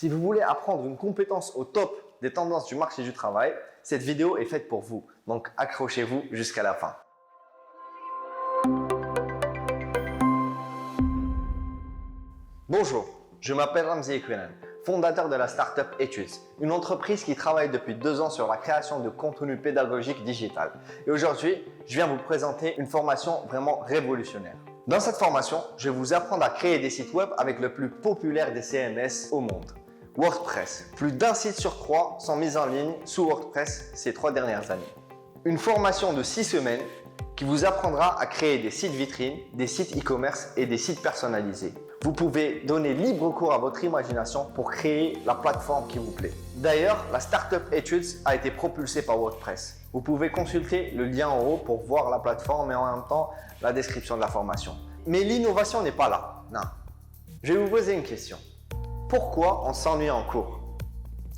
Si vous voulez apprendre une compétence au top des tendances du marché du travail, cette vidéo est faite pour vous. Donc accrochez-vous jusqu'à la fin. Bonjour, je m'appelle Ramzi Ekwenen, fondateur de la startup Etudes, une entreprise qui travaille depuis 2 ans sur la création de contenu pédagogique digital. Et aujourd'hui, je viens vous présenter une formation vraiment révolutionnaire. Dans cette formation, je vais vous apprendre à créer des sites web avec le plus populaire des CMS au monde, WordPress. Plus d'1 site sur 3 sont mis en ligne sous WordPress ces 3 dernières années. Une formation de 6 semaines qui vous apprendra à créer des sites vitrines, des sites e-commerce et des sites personnalisés. Vous pouvez donner libre cours à votre imagination pour créer la plateforme qui vous plaît. D'ailleurs, la startup Etudes a été propulsée par WordPress. Vous pouvez consulter le lien en haut pour voir la plateforme et en même temps la description de la formation. Mais l'innovation n'est pas là. Non. Je vais vous poser une question. Pourquoi on s'ennuie en cours?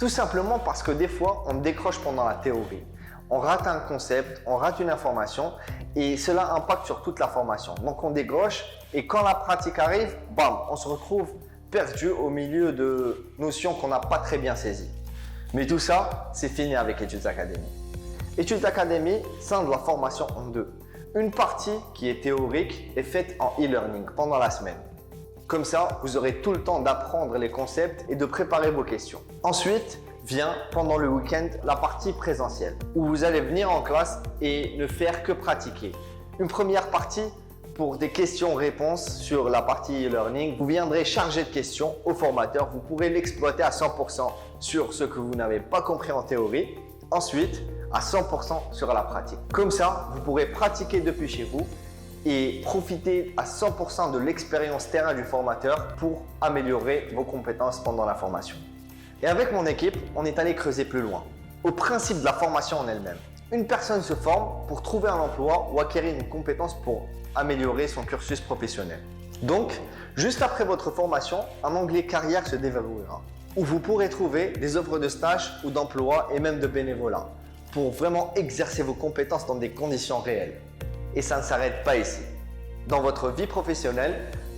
Tout simplement parce que des fois, on décroche pendant la théorie. On rate un concept, on rate une information et cela impacte sur toute la formation. Donc on décroche et quand la pratique arrive, bam, on se retrouve perdu au milieu de notions qu'on n'a pas très bien saisies. Mais tout ça, c'est fini avec Etudes Academy. Etudes Academy scinde la formation en deux. Une partie qui est théorique est faite en e-learning pendant la semaine. Comme ça, vous aurez tout le temps d'apprendre les concepts et de préparer vos questions. Ensuite, vient pendant le week-end la partie présentielle où vous allez venir en classe et ne faire que pratiquer. Une première partie pour des questions-réponses sur la partie e-learning. Vous viendrez charger de questions au formateur. Vous pourrez l'exploiter à 100% sur ce que vous n'avez pas compris en théorie. Ensuite, à 100% sur la pratique. Comme ça, vous pourrez pratiquer depuis chez vous et profiter à 100% de l'expérience terrain du formateur pour améliorer vos compétences pendant la formation. Et avec mon équipe, on est allé creuser plus loin, au principe de la formation en elle-même. Une personne se forme pour trouver un emploi ou acquérir une compétence pour améliorer son cursus professionnel. Donc, juste après votre formation, un onglet carrière se déverrouillera, où vous pourrez trouver des offres de stage ou d'emploi et même de bénévolat, pour vraiment exercer vos compétences dans des conditions réelles. Et ça ne s'arrête pas ici. Dans votre vie professionnelle,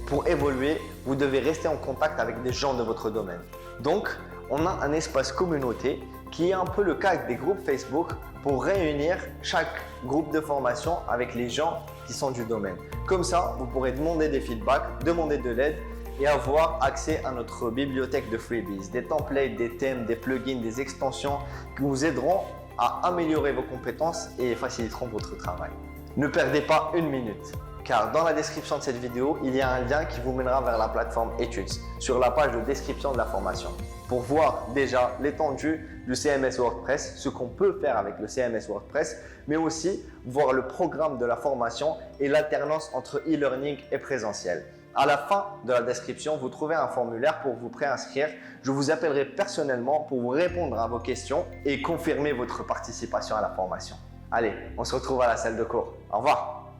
pour évoluer, vous devez rester en contact avec des gens de votre domaine. Donc, on a un espace communauté qui est un peu le cas avec des groupes Facebook pour réunir chaque groupe de formation avec les gens qui sont du domaine. Comme ça, vous pourrez demander des feedbacks, demander de l'aide et avoir accès à notre bibliothèque de freebies, des templates, des thèmes, des plugins, des extensions qui vous aideront à améliorer vos compétences et faciliteront votre travail. Ne perdez pas une minute, car dans la description de cette vidéo, il y a un lien qui vous mènera vers la plateforme Etudes sur la page de description de la formation pour voir déjà l'étendue du CMS WordPress, ce qu'on peut faire avec le CMS WordPress, mais aussi voir le programme de la formation et l'alternance entre e-learning et présentiel. À la fin de la description, vous trouvez un formulaire pour vous préinscrire. Je vous appellerai personnellement pour vous répondre à vos questions et confirmer votre participation à la formation. Allez, on se retrouve à la salle de cours. Au revoir.